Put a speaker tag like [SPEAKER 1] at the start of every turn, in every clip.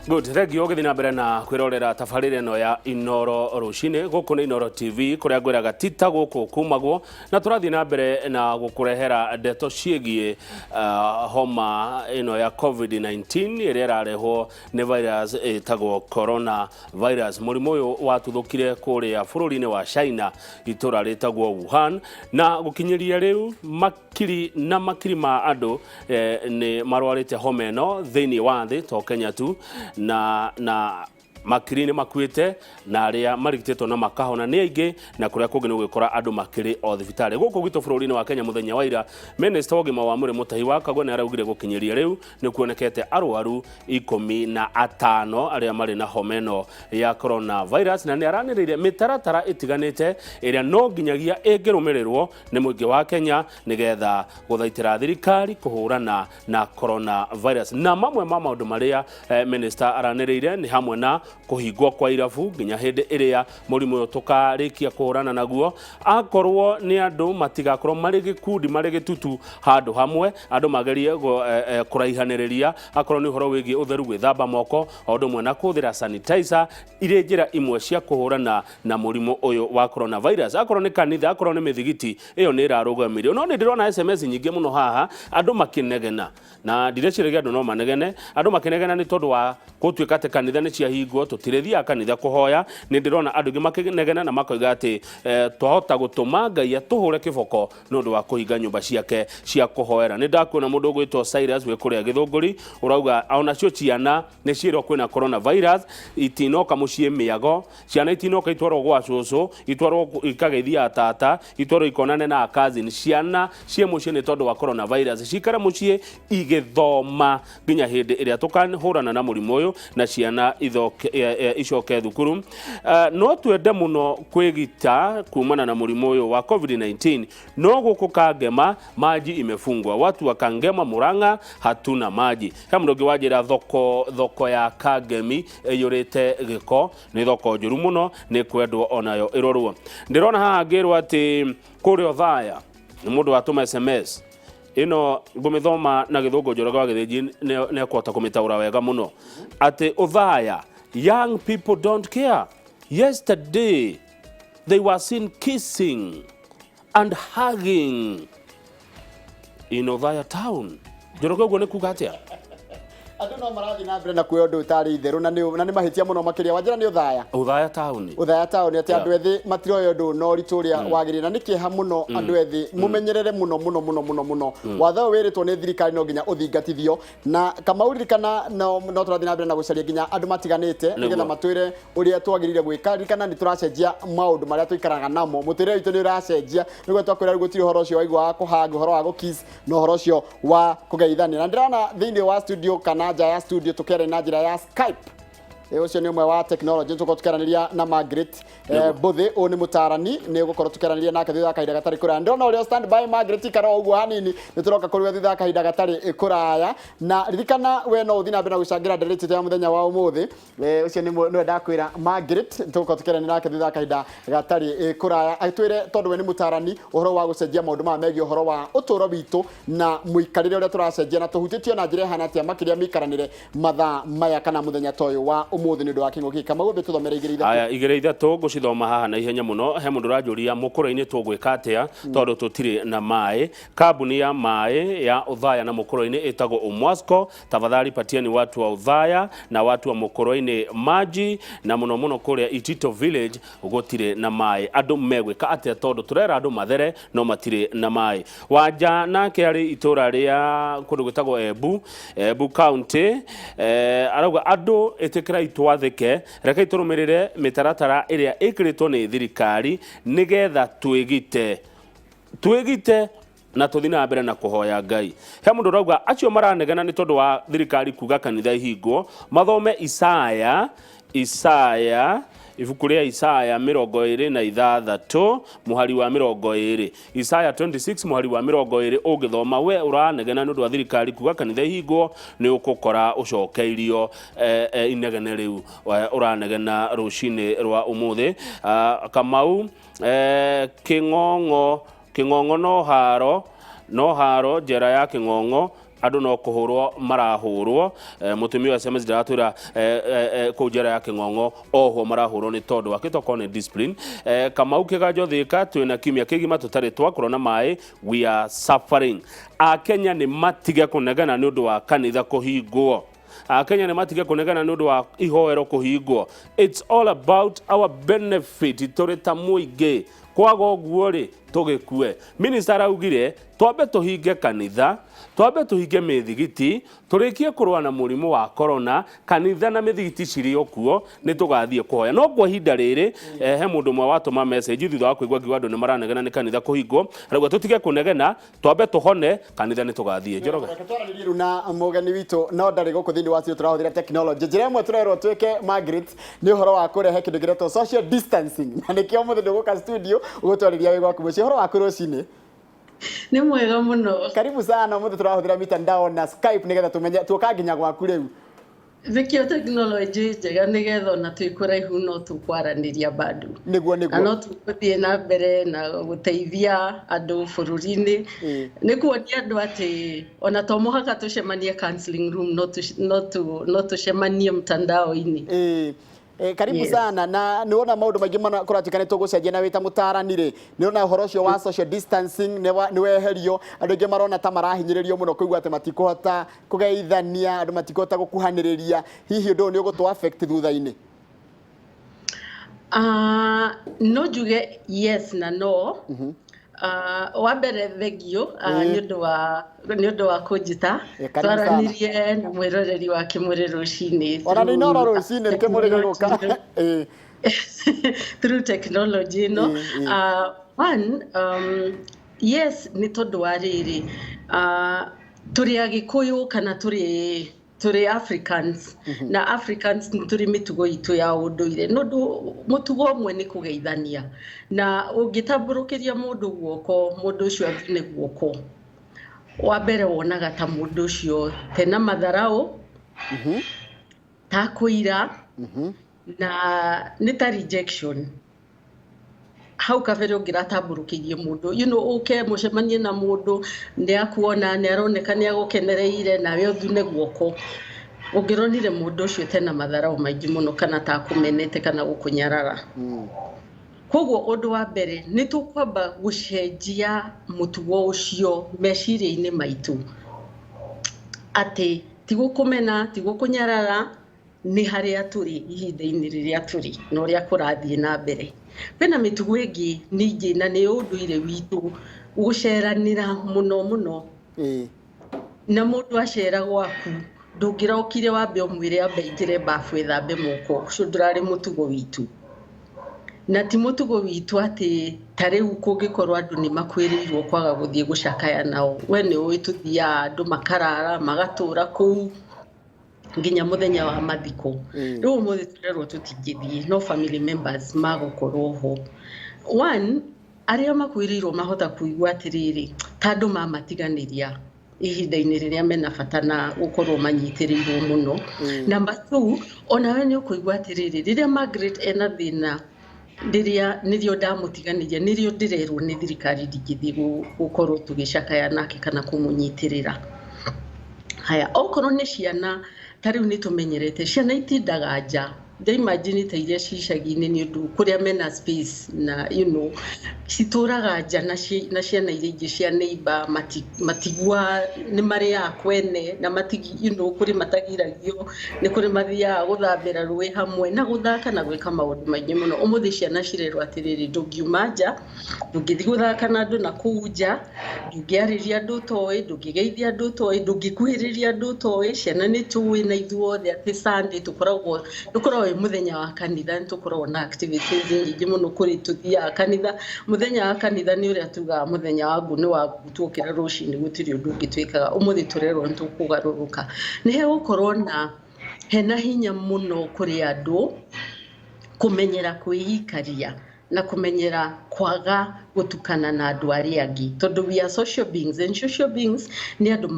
[SPEAKER 1] Good, thengio githina mbere na kwirorera tabarire no ya Inoro Rucini guku ni Inoro TV kuria ngwiraga tita guku kumagwo na turathi na mbere na gukurehera ndeto ciegie homa ino ya COVID-19 iria irarehwo ni virus itagwo corona virus. Murimu uyu watuthukire kuria bururi-ini wa China itura ritagwo Wuhan na gukinyiria riu makiri ma andu ni marwarite homa ino thiini wa thi to Kenya tu na makiri ni makuite na aria marigitetwo na makahona ni aingi na kuria kungi gukora andu makiri o thibitari guku gitu bururi-ini wa Kenya muthenya wa ira. Minister ogima wa mwiri Mutahi wa Kagwe ni araugire gukinyiria riu ni kuonekete arwaru 15 aria mari na homa ino ya corona virus na ni araniriire mitaratara itiganite iria no nginyagia ingirumirirwo ni muingi wa Kenya nigetha guthaitira thirikari kuhurana na corona virus. Na mamwe ma maundu maria minister araniriire ni hamwe na kuhingwo kwa irabu nginya hindi iria murimu uyu tukarikia kuhurana naguo, akorwo ni andu matigakorwo mari gikundi mari gitutu handu hamwe, andu magerie kuraihaniriria, akorwo ni uhoro wigie utheru gwithamba moko ondu mwe na kuthira sanitizer ire njira imwe cia kuhurana na murimu uyu wa corona virus. Akorwo ni kanitha, akorwo ni mithigiti, iyo ni irarugamirio. No ni ndirona SMS nyingi muno haha andu makinegena na ndireciria andu no manegene, andu makinegena ni tondu wa gutuika ati kanitha ni cia hingwo tutirethia kanitha kuhoya. Ni ndirona andu ngi makinegena na makoiga ati twahota gutuma Ngai atuhure kiboko nondu wa kuhinga nyumba ciake cia kuhoera. Ni ndakuona mundu gwitwo Cyrus we kuria Githunguri urauga ona cio ciana ni ciirwo kwina corona virus itinoka mucii miago, ciana itinoka itwarwo gwa cucu, itwarwo ikageithia tata, itwarwo ikonane na cousin, ciana cie mucii ni tondu wa corona virus cikara mucii igithoma nginya hindi iria tukahurana na murimu uyu na ciana icoke thukuru. No twende muno kwigita kumana na murimu uyu wa COVID-19. No guku Kangema maji imefungwa, watu wa Kangema Murang'a hatuna maji. He mundu wajira thoko ya Kangemi yurite giko ni thoko njuru muno, ni kwendwo onayo irorwo. Ndirona haha ngirwo ati kuri Othaya ni mundu watuma SMS ino ngumithoma na Githungu njoroga wa Githiji ne kwota kumitaura wega muno ati Othaya, young people don't care. Yesterday they were seen kissing and hugging in Othaya town. Njoroga uguo ni kuga atia?
[SPEAKER 2] Andu no marathi na mbere na kuoya undu utari itheru na ni mahitia muno makiria wanjira ni Othaya town ati andu ethi matiroyo undu no rituria wagirira ni kiha muno andu ethi mumenyerere muno watho wiritwo ni thirikari no nginya uthingatithio na kamaurikana no turathi na mbere na gucaria nginya andu matiganite nigetha matwire uria twagirire gwika rikana ni turacenjia maundu maria tuikaraga namo mutire witu ni uracenjia niguo twakwira gutiri horo cio waigwa wa kuhanga horo wa gukiss no horo cio wa kugeithania. Na ndirana thiini wa studio kana nja ya studio tukere na njira ya Skype. Ucio ni umwe wa technology tukotukeraniria na Margaret Buthe o ni mutarani ni gukorwo tukeraniria nake thutha kahinda gatari kuraya. Ndona urio stand by Margaret kara uguo hanini ni turoka kuri thutha kahinda gatari kuraya na ririkana we no uthina mbere na gucangira ndereti ya muthenya wa umuthi. Ucio ni ndakwira Margaret tuko tukeraniria nake thutha kahinda gatari kuraya aitwire tondu we ni mutarani uhoro wa gucenjia maundu ma megi uhoro wa uturo witu na muikarire uria turacenjia na tuhutitio na njira hana atia makiria mikaranire mathaa maya kana muthenya toyo wa umuthi ni ndo kingo kika magombe tuthomere igire ithatu gucithoma haha na ihenya muno. He mundu rajuria mukuru-ini tugwika atia tondu tutire na mai. Kambuni ya mai ya Othaya na mukuru-ini itago Umwasco, tafadhali patieni watu wa Othaya na watu wa mukuru-ini maji na muno kuria Itito village gutire na mai. Andu megwika atia tondu turera andu mathere no matire na mai. Wanja nake ari itura ria kundu gwitagwo Embu county arauga andu etikira itwathike reka iturumirire mitaratara iria ikiritwo ni thirikari nigetha twigite na tuthina mbere na kuhoya Ngai. He mundu rauga acio maranegana ni tondu wa thirikari kuga kanitha ihingwo mathome Isaya ibuku ria Isaya 26 muhari wa 20. Isaya 26 muhari wa 20 ugithoma we uranegena nundu wa thirikari kuga kanitha ihingwo ni ukukora ucokeirio inegene riu uranegena rucini rwa umuthi. Kamau King'ong'o no haro njera ya King'ong'o
[SPEAKER 1] andu no kuhurwo marahurwo mutumia wa SMS ndatura ku njera ya King'ong'o oho marahurwo ni tondu akitoko ni discipline Kamau Kiganjo Thika twina kimia kigima tutari twakorona mai we are suffering Akenya ni matige kunegana ni undu wa kanitha kuhingwo Kenya ni matige kunegana ni undu wa ihoero kuhingwo it's all about our benefit turita muingi kwaga uguo ri tugikue minister augire twambe tuhinge kanitha twambe tuhinge mithigiti turikie kurwa na murimu wa corona kanitha na mithigiti ciri okuo ni tugathie kuhoya no kwa hinda riri he mundu mwe watuma message thutha wa kuigwa ngiwa andu ni maranegena ni kanitha kuhingwo rauga tutige kunegena twambe tuhone kanitha ni tugathie Njoroge
[SPEAKER 2] twarariru na mugeni witu no ndari guku thini wa cio turahuthira technology njira imwe turerwo twike Margaret ni uhoro wa kurehe kindu giretwo social distancing na nikio muthe nduguka studio ugutwariria wega ku muci uhoro wa kurucini
[SPEAKER 3] ni mwega muno
[SPEAKER 2] karibu sana muthe turahuthira mitandao na Skype nigetha tumenye tuka nginya gwaku riu
[SPEAKER 3] Vikio technology njega nigetha na twikuraihu no tukwaraniria bado
[SPEAKER 2] niguo
[SPEAKER 3] no tukuthie na mbere na guteithia andu bururi-ini nikuonia andu ati ona to muhaka tucemanie counseling room no tucemanie mtandao-ini
[SPEAKER 2] karibu sana na niona maundu maingi mana kuratikane tugucenjia na wita mutarani ri niona uhoro ucio wa social distancing ni weherio andu ingi marona ta marahinyiririo muno kuigua ati matikuhota kugeithania andu matikuhota gukuhaniriria hihi undu ni ugutu affect thutha-ini
[SPEAKER 3] no juge yes na no wa mbere thegio ni undu wa kunjita twaranirie na mwiroreri wa Kimuri rucini
[SPEAKER 2] ona ni noro rucini Kimuri guka
[SPEAKER 3] through technology no one yes ni tondu wa riri turi Agikuyu kana turi Africans na Africans turi mitugo itu ya unduire nundu mutugo umwe ni kugeithania na ungitamburukiria mundu guoko mundu ucio athine guoko wa mbere wonaga ta mundu ucio tena matharau ta kuira na ni ta rejection hau kabere ungiratamburukirie mundu uke mucemanie na mundu ni akuona ni aroneka ni agukenereire nawe uthune guoko ungironire mundu ucio tena matharau maingi muno kana ta kumenete kana gukunyarara koguo undu wa mbere ni tukwamba gucenjia mutugo ucio meciria-ini maitu ati tigukumena tigukunyarara ni haria turi ihinda-ini riria turi no ria kurathie na mbere kwina mitugo ingi ningi na ni unduire witu guceranira muno na mundu acera gwaku ndungiraukire wambe umwire ambe ingire bafu ethambe moko ucio ndurari mutugo witu na ti mutugo witu ati tariu kungikorwo andu ni makwirirwo kwaga guthie gucakaya nao we ni uituthia andu makarara magatura kuu nginya muthenya wa mathiko riu muthe turerwo tutingithie no family members magukorwo ho one aria makwirirwo mahota kuigua atiriri tandu mamatiganiria ihinda-ini riria mena bata na gukorwo manyitirirwo muno number 2 onawe ni ukuigua atiriri riria Margaret ena thina ndiria nirio ndamutiganiria nirio ndirerwo ni thirikari ndingithie gukorwo tugicakaya nake kana kumunyitirira haya okorwo ni ciana tariu ni tumenyerete ciana itindaga nja imagine ta iria cicagi-ini ni undu kuria mena space na cituraga nja na ciana iria ingi cia neighbor matigua ni maria kwene na matigi kuri matagiragio ni kuri mathiaga guthambira rui hamwe na guthaka na gwika maundu maingi muno umuthi ciana cirerwo atiriri ndungiuma nja ndungithi guthaka na andu na kuu nja ndungiariria andu utoi ndungigeithia andu utoi ndungikuhiriria andu utoi ciana ni tuwi na ithuothe ati Sunday tukoragwo muthenya wa kanitha nitukorwo na activities nyingi muno kuri tuthia kanitha muthenya wa kanitha ni uria tuga muthenya wa nguni wa gutukira rucini gutiri undu ngitwikaga umuthi turerwo nitukugaruruka ni he gukorwo na hena hinya muno kuri andu kumenyera kwihikaria na kumenyera kwaga gutukana na andu aria angi tondu we are social beings and social beings ni andu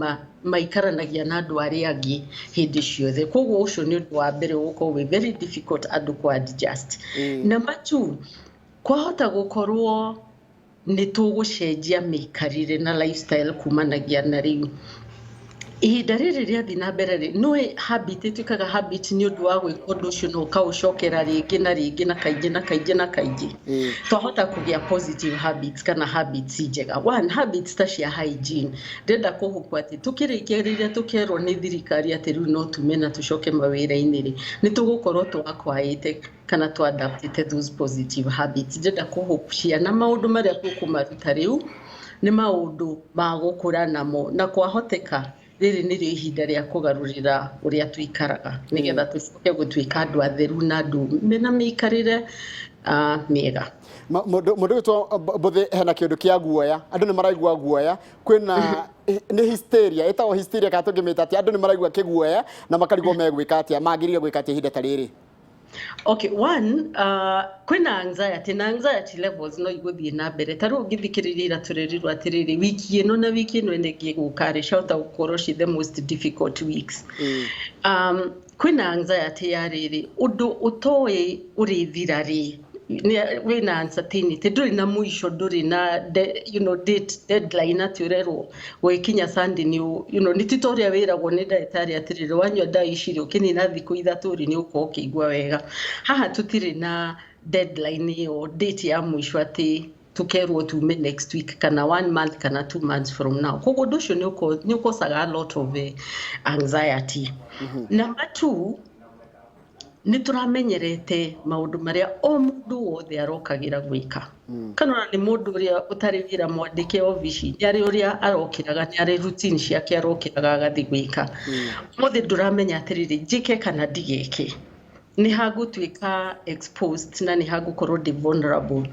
[SPEAKER 3] maikaranagia na andu aria angi hindi ciothe koguo ucio ni undu wa mbere gukorwo we very difficult andu ku adjust number 2 kwahota gukorwo ni tugucenjia mikarire na lifestyle kumanagia na riu ihinda rĩrĩ rĩathiĩ na mbere rĩ no habit ĩtuĩkaga habit nĩ ũndũ wa gwĩka ũndũ ũcio no ũkaũcokera rĩngĩ na rĩngĩ na kaingĩ na kaingĩ na kaingĩ twahota kũgĩa positive habits kana habits njega. One, habits ta cia hygiene ndĩrenda kũhũkwa atĩ tũkĩrĩkia rĩrĩa tũkerwo nĩ thirikari atĩ rĩu no tume na tũcoke mawĩra-inĩ rĩ nĩ tũgũkorwo twakwaĩte kana twadaptĩte those positive habits. Ndĩrenda kũhũkia na maũndũ marĩa tũkũmaruta rĩu nĩ maũndũ ma gũkũra namo na kwahoteka rĩrĩ nĩrĩo ihinda rĩa kũgarũrĩra ũrĩa tũikaraga nĩgetha tũcoke gũtuĩka andũ atheru na andũ mena mĩikarĩre mĩega.
[SPEAKER 2] Mũndũ witũ Mbuthĩ hena kĩndũ kĩa guoya, andũ nĩ maraigua guoya, kwĩna nĩ hysteria, ĩtagwo hysteria kana tũngĩmĩta atĩ andũ nĩ maraigua kĩguoya na makarigwo megwĩka atĩa, magĩrĩire gwĩka atĩa ihinda ta rĩrĩ?
[SPEAKER 3] Okay, one, kwĩna anxiety na anxiety levels no igũthiĩ na mbere. Ta rĩu ũngĩthikĩrĩria ira tũrerirwo atĩrĩrĩ wiki ĩno na wiki ĩno ĩngĩ gũkarĩ cihota gũkorwo ci the most difficult weeks. Kwĩna anxiety ya rĩrĩ ũndũ ũtoĩ ũrĩthira rĩ wĩna uncertainty ndũrĩ na mũico ndũrĩ na deadline atĩ ũrerwo gwĩkinya Sunday nĩ titoria wĩragwo nĩ ndagĩtarĩ atĩrĩrĩ wanyua ndawa ici rĩ ũkĩnina thikũ ithatũ rĩ nĩ ũkorwo ũkĩigua wega. Haha tũtirĩ na deadline ĩyo date ya mũico atĩ tukerwo tume next week kana 1 month kana 2 months from now. Koguo ũndũ ũcio nĩ ũkosaga a lot of anxiety. Number 2, nĩ tũramenyerete maũndũ marĩa o mũndũ wothe arokagĩra gwĩka. Kana nĩ mũndũ ũrĩa ũtarĩ wĩra mwandĩke obici nĩ arĩ ũrĩa arokĩraga nĩ arĩ routine ciake arokĩraga agathiĩ gwĩka. Mũthĩ ndũramenya atĩrĩrĩ njĩke kana ndigeke. Nĩ hagũtuĩka exposed na nĩ hagũkorwo vulnerable.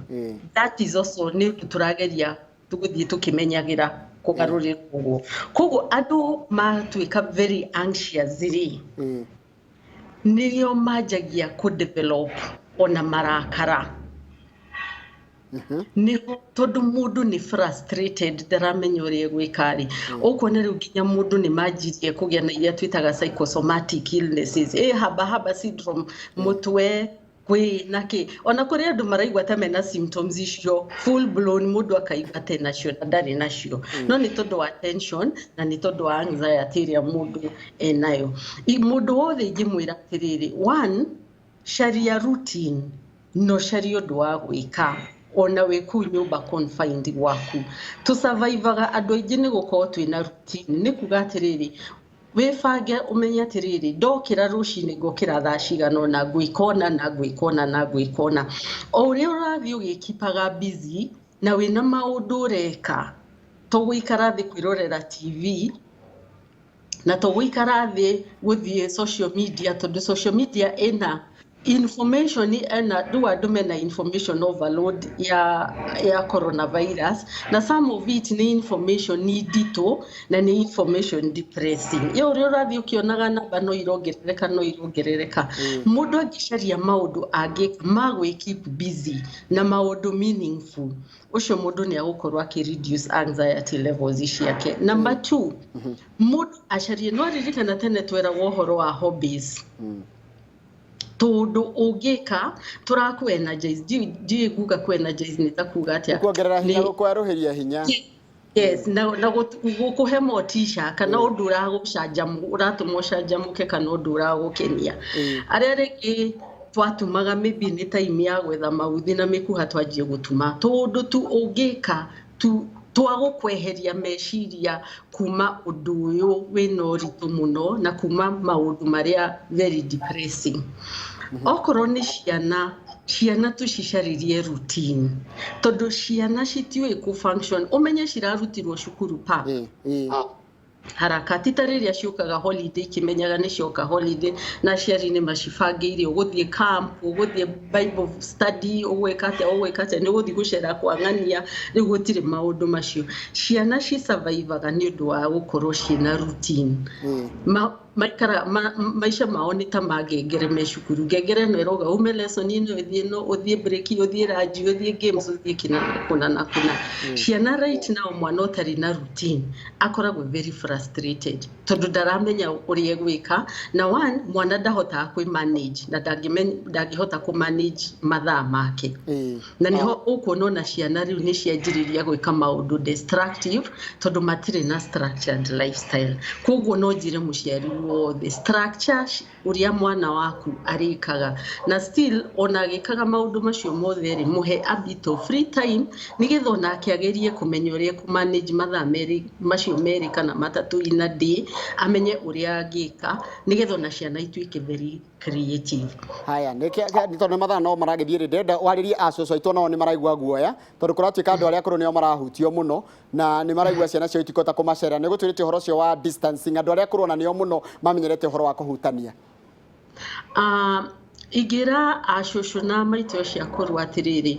[SPEAKER 3] That is also nĩ tũrageria tũgũthiĩ tũkĩmenyagĩra kũgarũrĩra ũguo. Koguo andũ matuĩka very anxious rĩ nĩrĩo manjagia kũdevelop ona marakara. Nĩho tondũ mũndũ nĩ frustrated ndaramenya ũrĩa gwĩka rĩ ũkuona rĩu nginya mũndũ nĩ manjirie kũgĩa na iria twĩtaga psychosomatic illnesses haba syndrome mũtwe kwĩ nake ona kũrĩ andũ maraigua ta mena symptoms icio full blown mũndũ akaigua atĩ nacio na ndarĩ nacio no nĩ tondũ wa tension na nĩ tondũ wa anxiety ĩrĩa mũndũ enayo. Mũndũ wothe ingĩmwĩra atĩrĩrĩ one, caria routine no caria ũndũ wa gwĩka ona wĩ kũu nyũmba confined gwaku. Tũsurvivaga andũ aingĩ nĩ gũkorwo twĩna routine nĩ kuga atĩrĩrĩ wĩbange ũmenye atĩrĩrĩ ndokĩra rũcinĩ ngokĩra thaa cigana ũna ngwĩkona na ngwĩkona na ngwĩkona. O ũrĩa ũrathiĩ ũgĩkipaga busy na wĩna maũndũ ũreka to gũikara thĩ kwĩrorera TV na to gũikara thĩ gũthiĩ social media tondũ social media ĩna information ena rĩu andũ mena information overload ya coronavirus na some of it nĩ information nĩ nditũ na nĩ information depressing. Yo ũrĩa ũrathiĩ ũkĩonaga namba no irongerereka mũndũ angĩcaria maũndũ angĩka ma gwĩkeep busy na maũndũ meaningful ũcio mũndũ nĩ agũkorwo akĩreduce anxiety levels ciake. Number 2, mũndũ acarie no aririkana tene tweragwo ũhoro wa hobbies tondũ ũngĩka tũraku energize ndiĩ guga kũ energize nĩ takuga atĩa
[SPEAKER 2] kuongerera hinya gũkwarũhĩria hinya.
[SPEAKER 3] Yes, na gũkũhe motisha kana ũndũ ũratũma ũcanjamũke kana ũndũ ũragũkenia. Arĩa rĩngĩ twatumaga maybe nĩ time ya gwetha maũthi na mĩkuha twanjie gũtuma tondũ tu ũngĩka twagũkweheria meciria kuma ũndũ ũyũ wĩna ũritũ mũno na kuma maũndũ marĩa very depressing. Okorwo nĩ ciana tũcicaririe routine tondũ ciana citiũĩ ku function ũmenye cirarutirwo cukuru pa harakati ta rĩrĩa ciũkaga holiday kimenyaga nĩ cioka holiday na aciari nĩ macibangĩire ũgũthiĩ camp ũgũthiĩ bible study ũgwĩka atĩa nĩ ũgũthiĩ gũcera kwa ng'ania rĩu gũtirĩ maũndũ macio. Ciana ci survivaga nĩ ũndũ wa gũkorwo ciĩna routine. maisha mao nĩ ta mangengere me cukuru. Ngengere no ĩroga ume lesson ino ũthiĩ break ũthiĩ ranji ũthiĩ games ũthiĩ kuna na kuna. Ciana right now mwana ũtarĩ na routine akoragwo very frustrated tondũ ndaramenya ũrĩa egwĩka, na one mwana ndahotaga kwĩ manage na ndangĩhota kũ manage mathaa make. Na niho ũkuona ona ciana rĩu nĩ cianjĩrĩria gwĩka maũndũ destructive tondũ matirĩ na structured lifestyle. Koguo no njĩre mũciari wothe structure ũrĩa mwana waku arĩkaga, na still ona agĩkaga maũndũ macio mothe rĩ, mũhe a bit of free time nĩgetha onake agerie kũmenya ũrĩa kũ manage mathaa macio merĩ kana matatũ in a day, amenye ũrĩa angĩka nĩgetha ona ciana ituĩke very creative.
[SPEAKER 2] Haya nĩ tondũ mathaa no maragĩthiĩ rĩ, ndenda warĩrie acoco aitũ nao nĩ maraigua guoya tondũ kũratuĩka andũ arĩa akũrũ nĩo marahutio mũno na nĩ maraigua ciana cio itikota kũmacera. Nĩ gũtwĩrĩte ũhoro ũcio wa distancing, andũ arĩa akũrũ na nĩo mũno mamenyerete ũhoro wa kũhutania.
[SPEAKER 3] Ingĩra acoco na maitũ cia akũrũ atĩrĩrĩ,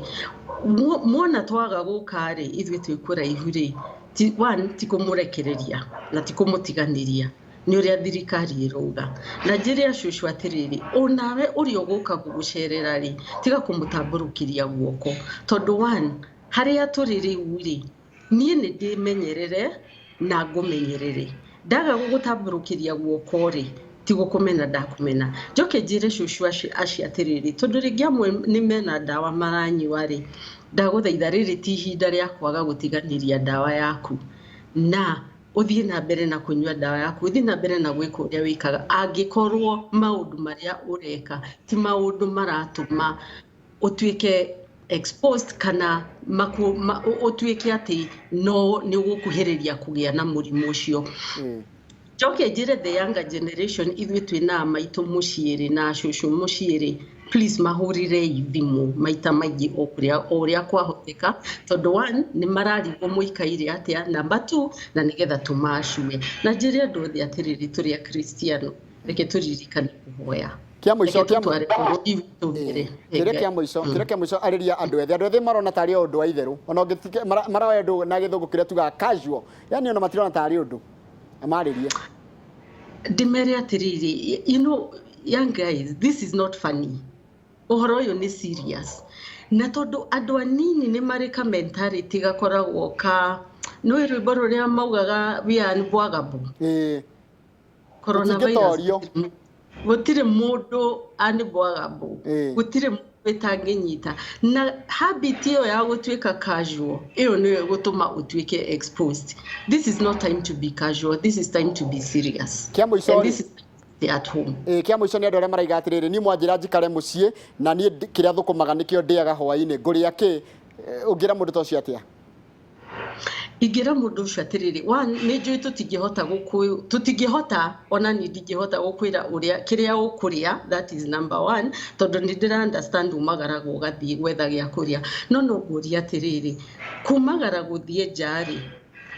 [SPEAKER 3] mwana twaga gũka rĩ ithuĩ twĩ kũraihu rĩ, one ti kũmũrekereria na ti kũmũtiganĩria, nĩ ũrĩa thirikari ĩrauga. Na njĩre acoco atĩrĩrĩ, onawe ũrĩa ũgũka gũgũcerera rĩ tiga kũmũtambũrũkĩria guoko tondũ one harĩa tũrĩ rĩu rĩ, niĩ nĩ ndĩmenyerere na ngũmenyerere. Ndaga gũgũtambũrũkĩria guoko rĩ tigo kũmena ndakũmena. Njoke njĩre cucu acio atĩrĩrĩ, tondũ rĩngĩ amwe nĩ mena ndawa maranyua rĩ, ndagũthaitha rĩrĩ ti ihinda rĩa kwaga gũtiganĩria ndawa yaku, na ũthiĩ na mbere na kũnyua ndawa yaku, ũthiĩ na mbere na gwĩka ũrĩa wĩkaga. Angĩkorwo maũndũ marĩa ũreka ti maũndũ maratũma ũtuĩke exposed kana ũtuĩke atĩ no nĩ ũgũkuhĩrĩria kũgĩa na mũrimũ ũcio. Njoke njĩre the younger generation ithuĩ twĩna maitũ mũciĩ na cucu mũciĩ, please mahũrire thimũ maita maingĩ o ũrĩa kwahoteka tondũ one nĩ mararigwo mũikaire atĩa, number two na nĩgetha tũmacue. Na njĩre andũ othe atĩrĩrĩ, tũrĩ a Kristiano reke tũririkane kũhoya.
[SPEAKER 2] Kĩa mũico arĩria andũ ethĩ marona tarĩ ũndũ wa itherũ, ona maroya andũ na gĩthũngũ kĩrĩa tugaga casual, yani ona matirona tarĩ ũndũ amarĩrie.
[SPEAKER 3] Ndimere atĩrĩrĩ, you know young guys, this is not funny. Ũhoro ũyũ nĩ serious, na tondũ andũ anini nĩ marĩ ka mentality gakoragwo ka nĩ rwĩmbo rũrĩa maugaga we are unbwagable. Coronavirus gũtirĩ mũndũ unbwagable, gũtirĩ mũndũ ĩtangĩnyita, na habit ĩyo ya gũtuĩka casual ĩyo nĩyo gũtũma ũtuĩke exposed. This is not time to be casual, this is time to be serious. And this is at home.
[SPEAKER 2] Kĩa mũico nĩ andũ arĩa maraiga atĩrĩrĩ, niĩ mwanjĩra njikare mũciĩ na niĩ kĩrĩa thũkũmaga nĩkĩo ndĩaga hwaĩ-inĩ, ngũrĩa kĩ? Ũngĩra mũndũ ta ũcio atĩa?
[SPEAKER 3] Ingĩra mũndũ ũcio atĩrĩrĩ, one nĩ njũĩ tũtingĩhota ona niĩ ndingĩhota gũkwĩra ũrĩa kĩrĩa ũkũrĩa, that is number one, tondũ nĩ ndĩra understand umagaraga ũgathiĩ gwetha gĩa kũrĩa, no ngũria atĩrĩrĩ, kumagara gũthiĩ nja rĩ,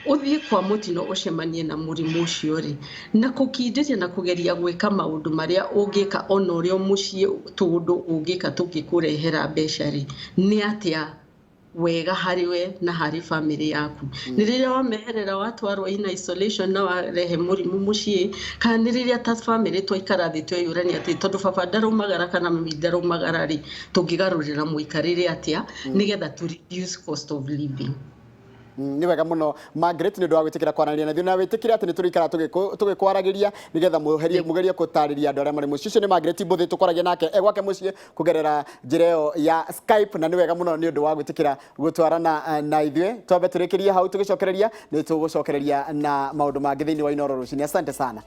[SPEAKER 3] ũthiĩ kwa mũtino ũcemanie na mũrimũ ũcio rĩ, na kũkindĩria na kũgeria gwĩka maũndũ marĩa ũngĩka ona ũrĩa mũciĩ tũndũ ũngĩka tũngĩkũrehera mbeca rĩ, nĩ atĩa wega harĩ we na harĩ family yaku. Nĩ rĩrĩa wameherera watwarwo in isolation na warehe mũrimũ mũciĩ, kana nĩ rĩrĩa ta family twaikara thĩ tweyũrania atĩ tondũ baba ndaroimagara kana mami ndaroimagara rĩ, tũngĩgarũrĩra mũikarĩre atĩa nĩgetha to reduce cost of living.
[SPEAKER 2] Nĩ wega mũno Margaret, nĩ ũndũ wa gwĩtĩkĩra kwaranĩria na ithuĩ na wĩtĩkĩre atĩ nĩ tũrĩikara tũgĩkwaragĩria nĩgetha mũgerie gũtarĩria andũ arĩa marĩ mũciĩ. Ũcio nĩ Margaret Mbuthĩ, tũkwaragia nake gwake mũciĩ kũgerera njĩra ĩyo ya Skype, na nĩ wega mũno nĩ ũndũ wa gwĩtĩkĩra gũtwarana na ithuĩ. Twambe tũrĩkĩrie hau, tũgĩcokereria nĩ tũgũcokereria na maũndũ mangĩ thĩinĩ wa Inooro Rũcinĩ. Asante sana.